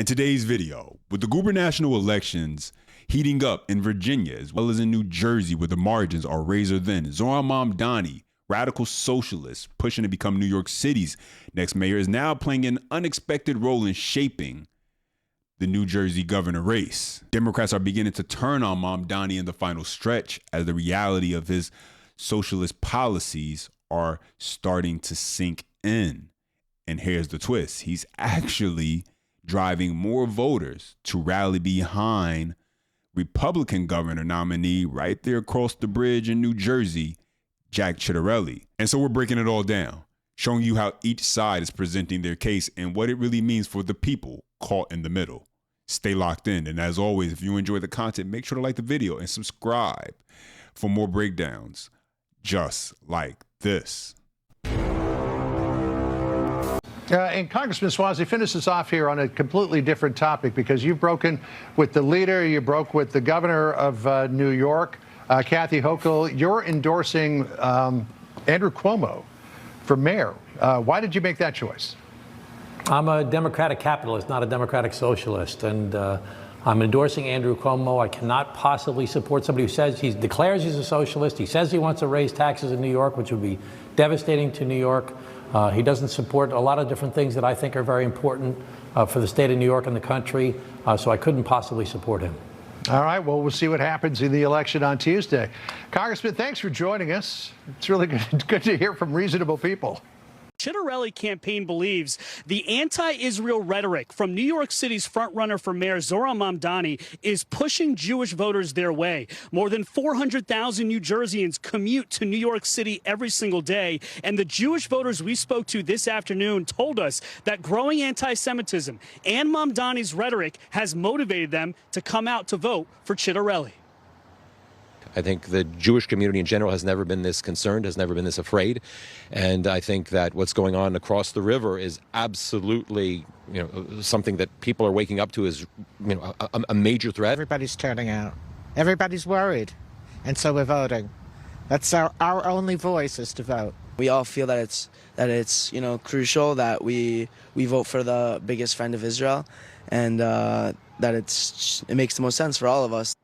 In today's video, with the gubernatorial elections heating up in Virginia as well as in New Jersey where the margins are razor thin, Zohran Mamdani, radical socialist pushing to become New York City's next mayor, is now playing an unexpected role in shaping the New Jersey governor race. Democrats are beginning to turn on Mamdani in the final stretch as the reality of his socialist policies are starting to sink in. And here's the twist. He's actually driving more voters to rally behind Republican governor nominee right there across the bridge in New Jersey, Jack Ciattarelli. And so we're breaking it all down, showing you how each side is presenting their case and what it really means for the people caught in the middle. Stay locked in. And as always, if you enjoy the content, make sure to like the video and subscribe for more breakdowns just like this. And Congressman Suozzi, finish us off here on a completely different topic, because you've broken with the leader, you broke with the governor of New York, Kathy Hochul. You're endorsing Andrew Cuomo for mayor. Why did you make that choice? I'm a democratic capitalist, not a democratic socialist, and I'm endorsing Andrew Cuomo. I cannot possibly support somebody who says he declares he's a socialist. He says he wants to raise taxes in New York, which would be devastating to New York. He doesn't support a lot of different things that I think are very important for the state of New York and the country, so I couldn't possibly support him. All right, well, we'll see what happens in the election on Tuesday. Congressman, thanks for joining us. It's really good to hear from reasonable people. Ciattarelli campaign believes the anti-Israel rhetoric from New York City's frontrunner for mayor Zohran Mamdani is pushing Jewish voters their way. More than 400,000 New Jerseyans commute to New York City every single day, and the Jewish voters we spoke to this afternoon told us that growing anti-Semitism and Mamdani's rhetoric has motivated them to come out to vote for Ciattarelli. I think the Jewish community in general has never been this concerned, has never been this afraid. And I think that what's going on across the river is absolutely, something that people are waking up to as, a major threat. Everybody's turning out. Everybody's worried. And so we're voting. That's our only voice, is to vote. We all feel that it's crucial that we vote for the biggest friend of Israel, and that it makes the most sense for all of us.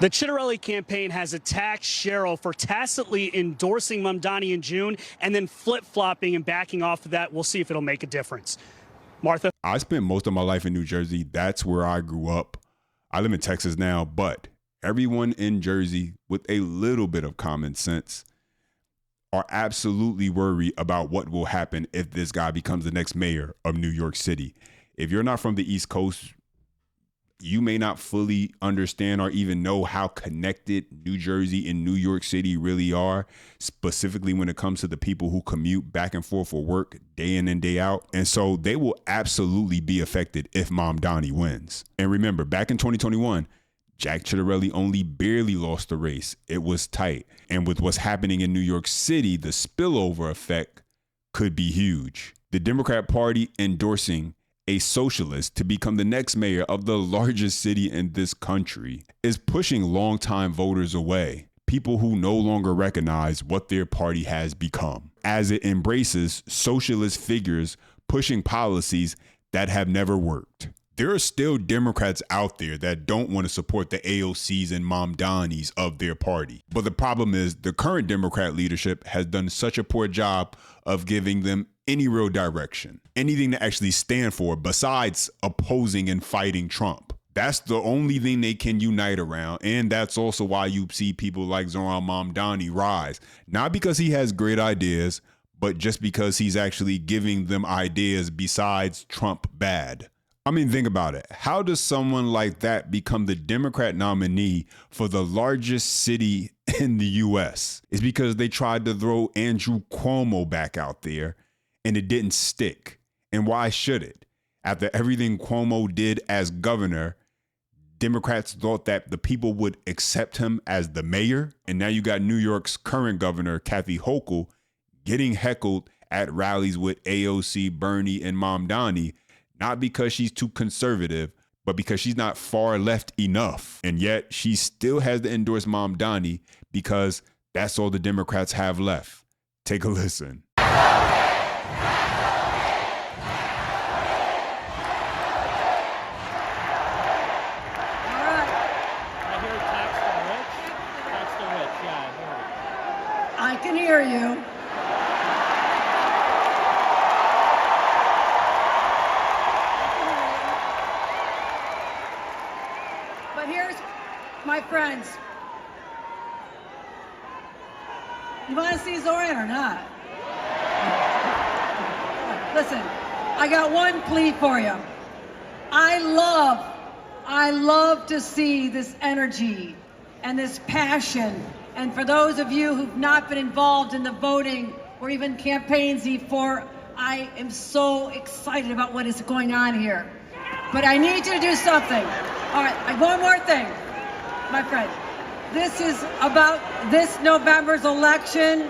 The Ciattarelli campaign has attacked Cheryl for tacitly endorsing Mamdani in June and then flip-flopping and backing off of that. We'll see if it'll make a difference. Martha? I spent most of my life in New Jersey. That's where I grew up. I live in Texas now, but everyone in Jersey with a little bit of common sense are absolutely worried about what will happen if this guy becomes the next mayor of New York City. If you're not from the East Coast, you may not fully understand or even know how connected New Jersey and New York City really are, specifically when it comes to the people who commute back and forth for work day in and day out. And so they will absolutely be affected if Mamdani wins. And remember, back in 2021, Jack Ciattarelli only barely lost the race. It was tight. And with what's happening in New York City, the spillover effect could be huge. The Democrat Party endorsing a socialist to become the next mayor of the largest city in this country is pushing longtime voters away, people who no longer recognize what their party has become, as it embraces socialist figures pushing policies that have never worked. There are still Democrats out there that don't want to support the AOCs and Mamdanis of their party. But the problem is the current Democrat leadership has done such a poor job of giving them any real direction, anything to actually stand for besides opposing and fighting Trump. That's the only thing they can unite around. And that's also why you see people like Zohran Mamdani rise, not because he has great ideas, but just because he's actually giving them ideas besides Trump bad. I mean, think about it. How does someone like that become the Democrat nominee for the largest city in the U.S.? It's because they tried to throw Andrew Cuomo back out there and it didn't stick. And why should it? After everything Cuomo did as governor, Democrats thought that the people would accept him as the mayor. And now you got New York's current governor, Kathy Hochul, getting heckled at rallies with AOC, Bernie, and Mamdani, not because she's too conservative, but because she's not far left enough. And yet she still has to endorse Mamdani because that's all the Democrats have left. Take a listen. hear you. But here's, my friends, you want to see Zohran or not? Listen, I got one plea for you. I love to see this energy and this passion. And for those of you who've not been involved in the voting or even campaigns before, I am so excited about what is going on here. But I need you to do something. All right, one more thing, my friend. This is about this November's election,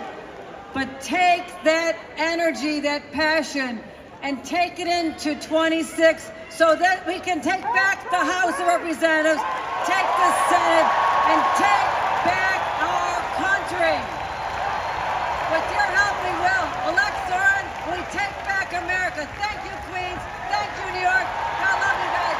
but take that energy, that passion, and take it into 26 so that we can take back the House of Representatives, take the Senate, and take back our country. With your help, we will. Elect Zohran, we take back America. Thank you, Queens. Thank you, New York. God love you guys.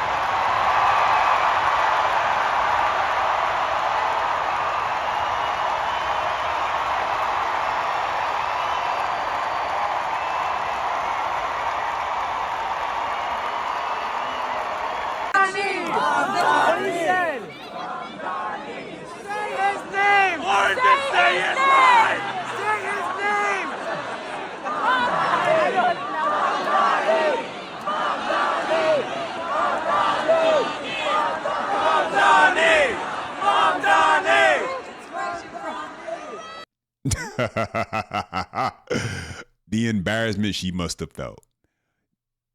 The embarrassment she must have felt.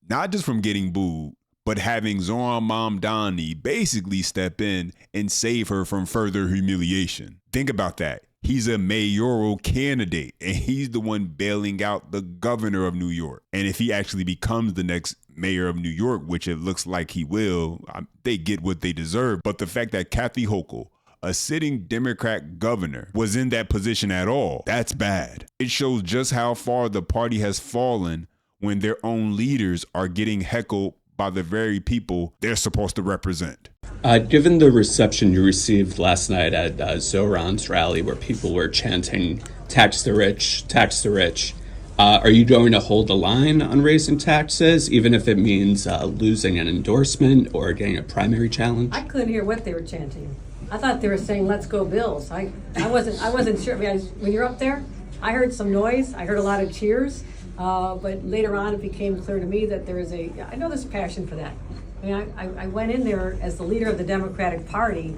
Not just from getting booed, but having Zohran Mamdani basically step in and save her from further humiliation. Think about that. He's a mayoral candidate, and he's the one bailing out the governor of New York. And if he actually becomes the next mayor of New York, which it looks like he will, they get what they deserve. But the fact that Kathy Hochul, a sitting Democrat governor, was in that position at all, that's bad. It shows just how far the party has fallen when their own leaders are getting heckled by the very people they're supposed to represent. Given the reception you received last night at Zohran's rally, where people were chanting, tax the rich, are you going to hold the line on raising taxes, even if it means losing an endorsement or getting a primary challenge? I couldn't hear what they were chanting. I thought they were saying, let's go Bills. I wasn't sure. I mean, when you're up there, I heard some noise. I heard a lot of cheers. But later on, it became clear to me that I know there's passion for that. I mean, I went in there as the leader of the Democratic Party,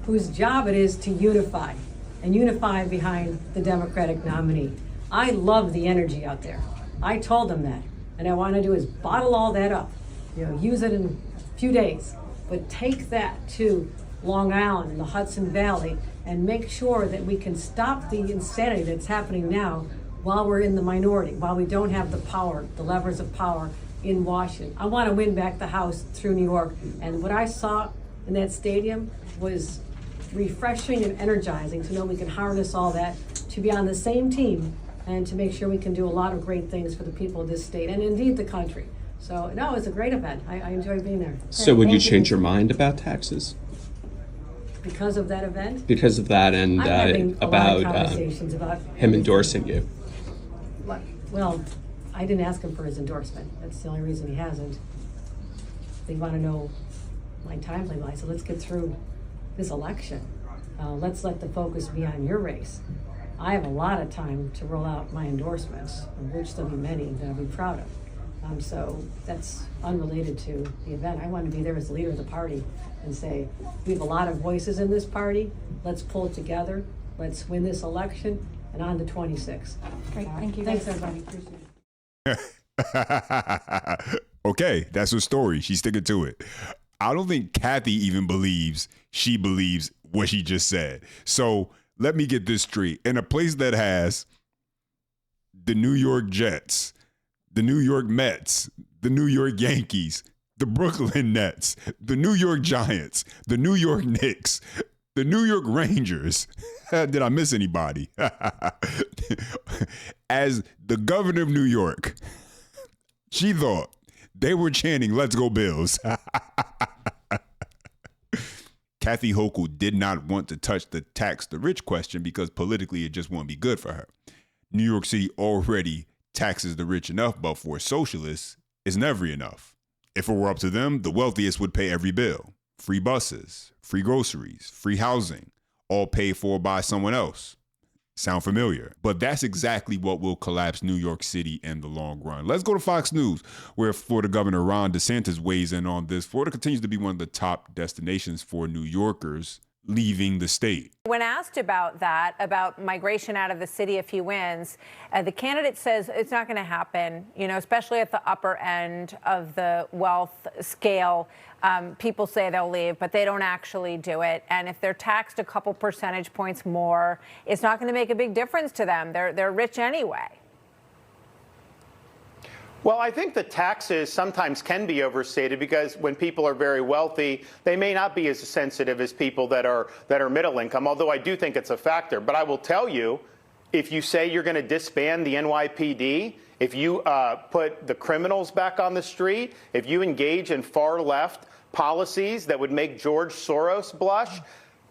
whose job it is to unify behind the Democratic nominee. I love the energy out there. I told them that. And I want to do is bottle all that up, use it in a few days, but take that to Long Island and the Hudson Valley and make sure that we can stop the insanity that's happening now while we're in the minority, while we don't have the power, the levers of power in Washington. I want to win back the House through New York. And what I saw in that stadium was refreshing and energizing to know we can harness all that, to be on the same team, and to make sure we can do a lot of great things for the people of this state and indeed the country. So, no, it's a great event. I enjoyed being there. So would you change your mind about taxes? Because of that event? Because of that and about conversations about him endorsing you. Well, I didn't ask him for his endorsement. That's the only reason he hasn't. They want to know my timeline. I said, let's get through this election. Let's let the focus be on your race. I have a lot of time to roll out my endorsements, of which there'll be many that I'll be proud of. So that's unrelated to the event. I want to be there as the leader of the party and say, we have a lot of voices in this party. Let's pull it together. Let's win this election and on to 26. Great, thank you. Thanks, everybody. Appreciate it. Okay, that's her story. She's sticking to it. I don't think Kathy even believes she believes what she just said. So let me get this straight. In a place that has the New York Jets, the New York Mets, the New York Yankees, the Brooklyn Nets, the New York Giants, the New York Knicks, the New York Rangers. Did I miss anybody? As the governor of New York, she thought they were chanting, let's go Bills. Kathy Hochul did not want to touch the tax the rich question because politically it just won't be good for her. New York City already taxes the rich enough, but for socialists, it's never enough. If it were up to them, the wealthiest would pay every bill. Free buses, free groceries, free housing, all paid for by someone else. Sound familiar? But that's exactly what will collapse New York City in the long run. Let's go to Fox News, where Florida Governor Ron DeSantis weighs in on this. Florida continues to be one of the top destinations for New Yorkers leaving the state. When asked about that, about migration out of the city if he wins, the candidate says it's not going to happen, especially at the upper end of the wealth scale. People say they'll leave, but they don't actually do it. And if they're taxed a couple percentage points more, it's not going to make a big difference to them. They're rich anyway. Well, I think the taxes sometimes can be overstated because when people are very wealthy, they may not be as sensitive as people that are middle income, although I do think it's a factor. But I will tell you, if you say you're going to disband the NYPD, if you put the criminals back on the street, if you engage in far left policies that would make George Soros blush,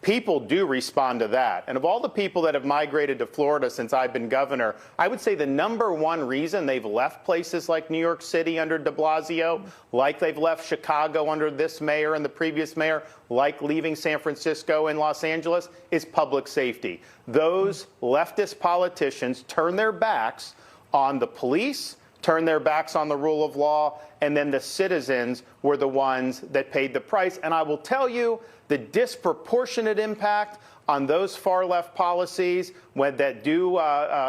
people do respond to that. And of all the people that have migrated to Florida since I've been governor, I would say the number one reason they've left places like New York City under de Blasio, like they've left Chicago under this mayor and the previous mayor, like leaving San Francisco and Los Angeles, is public safety. Those leftist politicians turn their backs on the police, turn their backs on the rule of law, and then the citizens were the ones that paid the price. And I will tell you, the disproportionate impact on those far left policies that do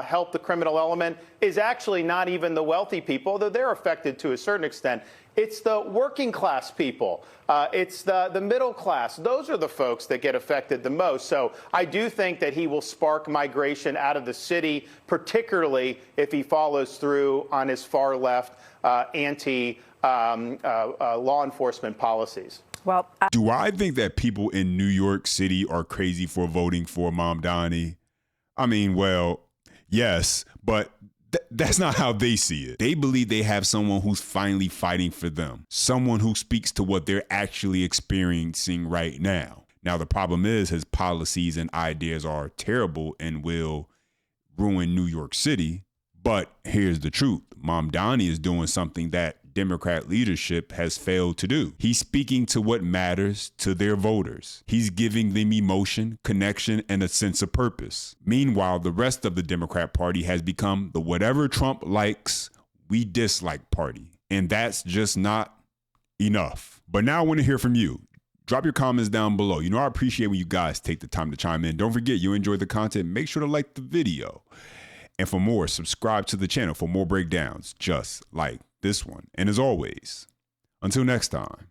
help the criminal element is actually not even the wealthy people, although they're affected to a certain extent. It's the working class people. It's the middle class. Those are the folks that get affected the most. So I do think that he will spark migration out of the city, particularly if he follows through on his far left anti-law enforcement policies. Well, do I think that people in New York City are crazy for voting for Mamdani? I mean, well, yes, but that's not how they see it. They believe they have someone who's finally fighting for them, someone who speaks to what they're actually experiencing right now. Now, the problem is his policies and ideas are terrible and will ruin New York City. But here's the truth. Mamdani is doing something that Democrat leadership has failed to do. He's speaking to what matters to their voters. He's giving them emotion, connection, and a sense of purpose. Meanwhile, the rest of the Democrat Party has become the whatever Trump likes, we dislike party. And that's just not enough. But now I want to hear from you. Drop your comments down below. I appreciate when you guys take the time to chime in. Don't forget, you enjoy the content, make sure to like the video. And for more, subscribe to the channel for more breakdowns just like this one. And as always, until next time.